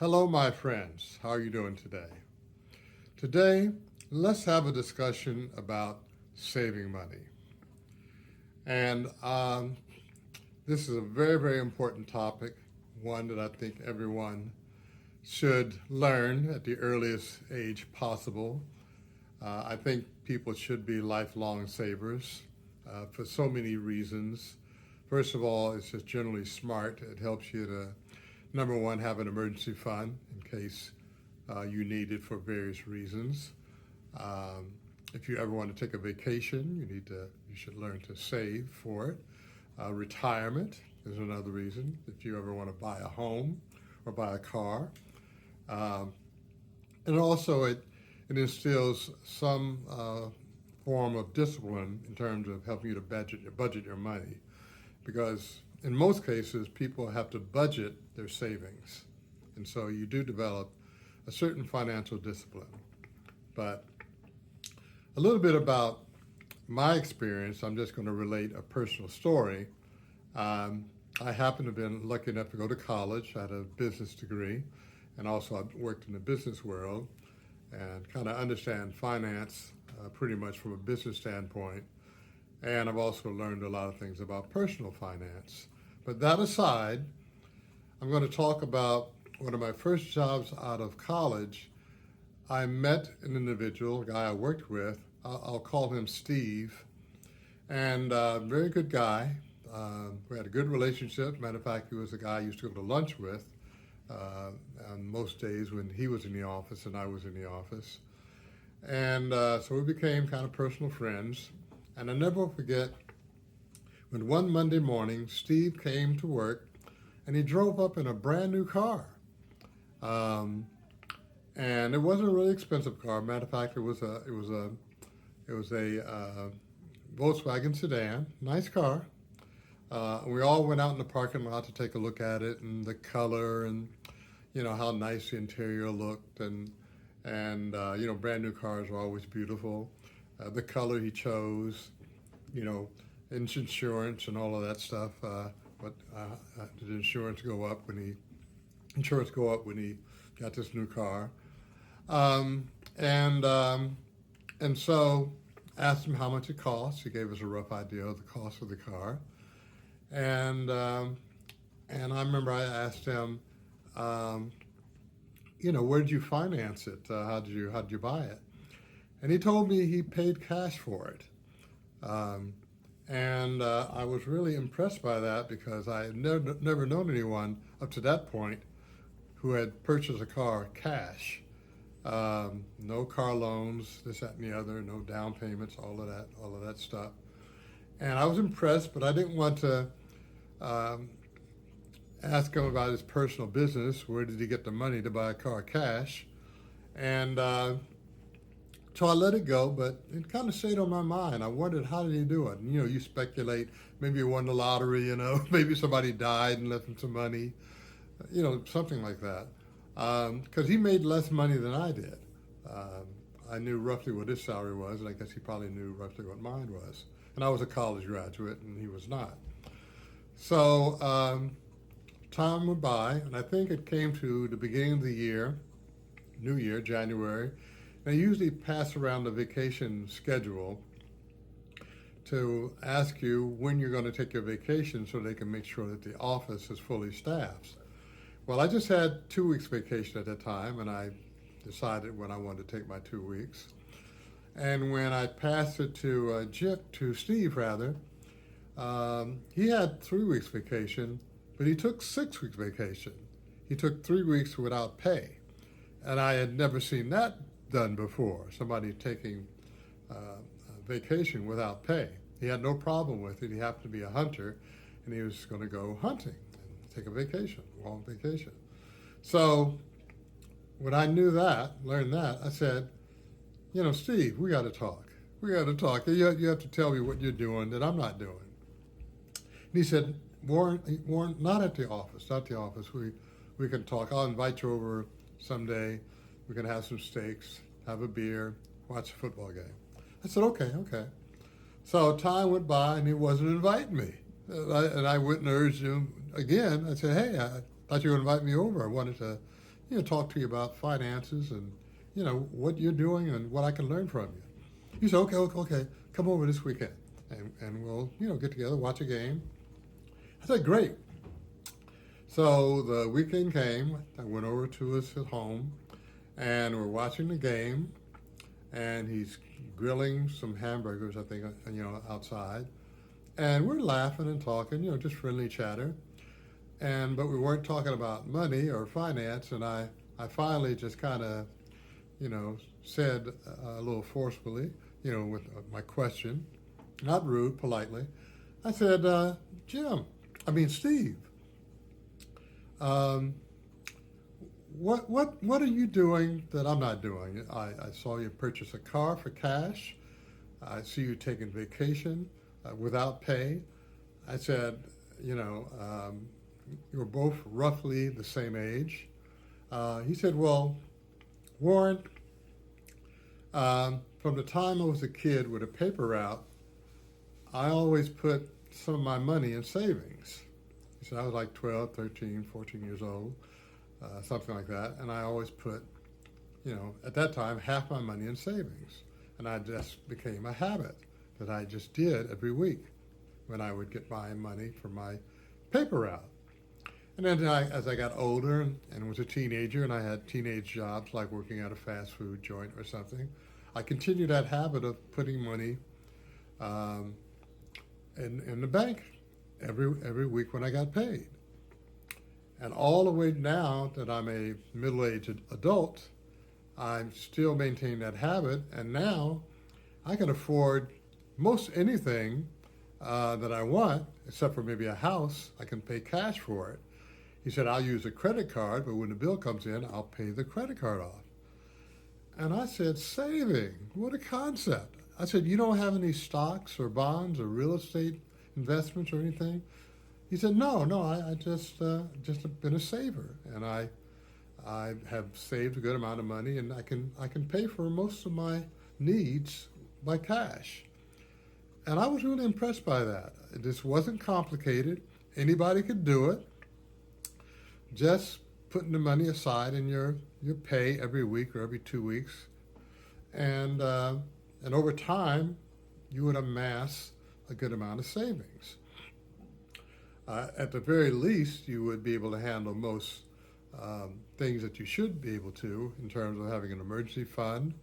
Hello, my friends. How are you doing today? Today, let's have a discussion about saving money. And this is a very, very important topic, one that I think everyone should learn at the earliest age possible. I think people should be lifelong savers for so many reasons. First of all, it's just generally smart. It helps you to, number one, have an emergency fund in case you need it for various reasons. If you ever want to take a vacation, you should learn to save for it. Retirement is another reason. If you ever want to buy a home or buy a car, and also it instills some form of discipline in terms of helping you to budget your money, because in most cases people have to budget their savings, and so you do develop a certain financial discipline. But a little bit about my experience, I'm just going to relate a personal story. I happen to have been lucky enough to go to college. I had a business degree, and also I worked in the business world and kind of understand finance pretty much from a business standpoint. And I've also learned a lot of things about personal finance. But that aside, I'm going to talk about one of my first jobs out of college. I met an individual, a guy I worked with. I'll call him Steve, and very good guy. We had a good relationship. Matter of fact, he was a guy I used to go to lunch with on most days when he was in the office and I was in the office. And so we became kind of personal friends. And I never forget when one Monday morning, Steve came to work and he drove up in a brand new car. And it wasn't a really expensive car. Matter of fact, it was a Volkswagen sedan, nice car. We all went out in the parking lot to take a look at it and the color and how nice the interior looked, and brand new cars are always beautiful. The color he chose, insurance and all of that stuff. But did insurance go up when he got this new car? And so asked him how much it cost. He gave us a rough idea of the cost of the car. And I remember I asked him, where did you finance it? How did you buy it? And he told me he paid cash for it. And I was really impressed by that, because I had never known anyone up to that point who had purchased a car cash. No car loans, this, that, and the other, no down payments, all of that stuff. And I was impressed, but I didn't want to ask him about his personal business. Where did he get the money to buy a car cash? And so I let it go, but it kind of stayed on my mind. I wondered, how did he do it? And, you speculate, maybe he won the lottery, maybe somebody died and left him some money, something like that. Because he made less money than I did. I knew roughly what his salary was, and I guess he probably knew roughly what mine was. And I was a college graduate, and he was not. So time went by, and I think it came to the beginning of the year, New Year, January. They usually pass around the vacation schedule to ask you when you're going to take your vacation so they can make sure that the office is fully staffed. Well, I just had 2 weeks vacation at that time, and I decided when I wanted to take my 2 weeks. And when I passed it to Steve, he had 3 weeks vacation, but he took 6 weeks vacation. He took 3 weeks without pay, and I had never seen that done before. Somebody taking vacation without pay. He had no problem with it. He happened to be a hunter, and he was going to go hunting and take a vacation, long vacation. So when I learned that, I said, Steve, we got to talk. We got to talk. You have to tell me what you're doing that I'm not doing. And he said, Warren, not at the office. We can talk. I'll invite you over someday. We can have some steaks, have a beer, watch a football game. I said, okay. So time went by, and he wasn't inviting me. And I went and urged him again. I said, hey, I thought you would invite me over. I wanted to, talk to you about finances and, what you're doing and what I can learn from you. He said, okay, okay, okay, come over this weekend and we'll, get together, watch a game. I said, great. So the weekend came. I went over to his home and we're watching the game and he's grilling some hamburgers, I think, outside. And we're laughing and talking, just friendly chatter. But we weren't talking about money or finance. And I finally just kind of, said a little forcefully, with my question, not rude, politely. I said, Steve, what are you doing that I'm not doing? I saw you purchase a car for cash. I see you taking vacation without pay. I said, you're both roughly the same age. He said, well, Warren, from the time I was a kid with a paper route, I always put some of my money in savings. He said I was like 12, 13, 14 years old, something like that. And I always put, at that time, half my money in savings. And I just became a habit that I just did every week when I would get my money from my paper route. And then as I got older and was a teenager and I had teenage jobs like working at a fast food joint or something, I continued that habit of putting money in the bank every week when I got paid. And all the way now that I'm a middle-aged adult, I still maintain that habit, and now I can afford most anything that I want, except for maybe a house. I can pay cash for it. He said, I'll use a credit card, but when the bill comes in, I'll pay the credit card off. And I said, saving, what a concept. I said, you don't have any stocks or bonds or real estate investments or anything? He said, no, I just have been a saver, and I have saved a good amount of money, and I can pay for most of my needs by cash. And I was really impressed by that. This wasn't complicated. Anybody could do it. Just putting the money aside in your pay every week or every 2 weeks, and over time, you would amass a good amount of savings. At the very least, you would be able to handle most things that you should be able to in terms of having an emergency fund,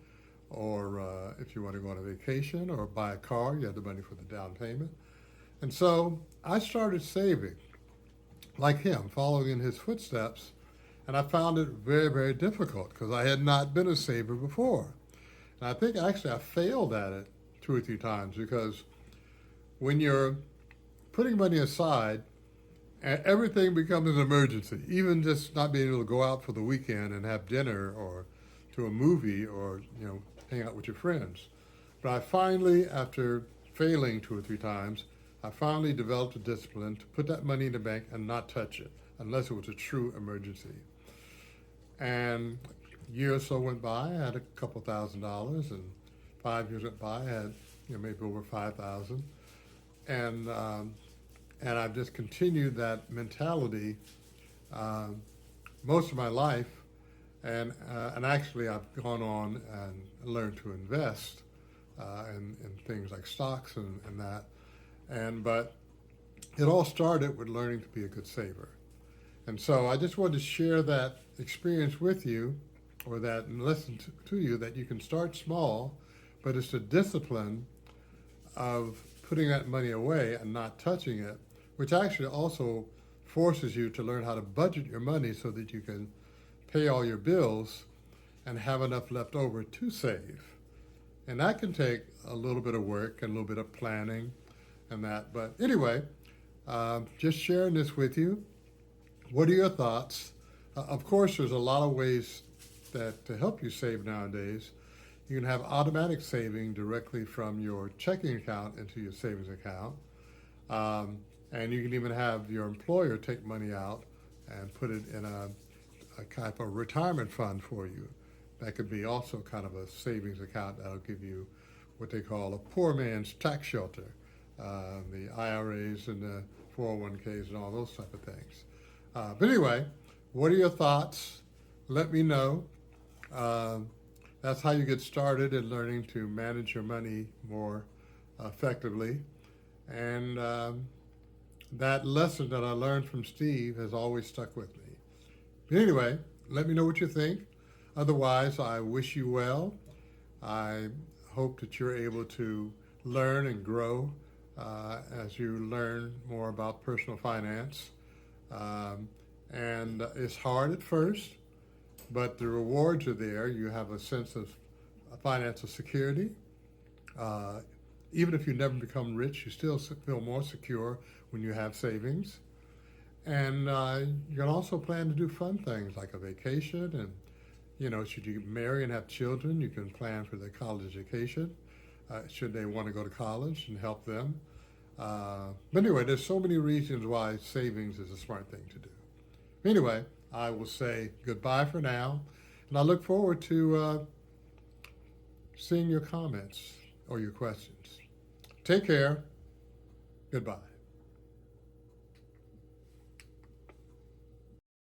or if you want to go on a vacation or buy a car, you have the money for the down payment. And so I started saving like him, following in his footsteps, and I found it very, very difficult because I had not been a saver before. And I think actually I failed at it 2 or 3 times because when you're putting money aside, everything becomes an emergency. Even just not being able to go out for the weekend and have dinner or to a movie or hang out with your friends. But I finally, after failing 2 or 3 times, I finally developed a discipline to put that money in the bank and not touch it unless it was a true emergency. And a year or so went by, I had a couple $1,000, and 5 years went by, I had maybe over 5,000, and I've just continued that mentality most of my life, and actually I've gone on and learned to invest in things like stocks and that, but it all started with learning to be a good saver. And so I just wanted to share that experience with you, or that lesson to you, that you can start small, but it's the discipline of putting that money away and not touching it, which actually also forces you to learn how to budget your money so that you can pay all your bills and have enough left over to save. And that can take a little bit of work and a little bit of planning and that. But anyway, just sharing this with you. What are your thoughts? Of course, there's a lot of ways that to help you save nowadays. You can have automatic saving directly from your checking account into your savings account. And you can even have your employer take money out and put it in a kind of a retirement fund for you. That could be also kind of a savings account that'll give you what they call a poor man's tax shelter, the IRAs and the 401ks and all those type of things. But anyway, what are your thoughts? let me know. That's how you get started in learning to manage your money more effectively. And that lesson that I learned from Steve has always stuck with me. But anyway, let me know what you think. Otherwise, I wish you well. I hope that you're able to learn and grow as you learn more about personal finance. And it's hard at first, but the rewards are there. You have a sense of financial security. Even if you never become rich, you still feel more secure when you have savings. And you can also plan to do fun things like a vacation. And, should you marry and have children, you can plan for their college education, should they want to go to college, and help them. But anyway, there's so many reasons why savings is a smart thing to do. Anyway, I will say goodbye for now, and I look forward to seeing your comments or your questions. Take care. Goodbye.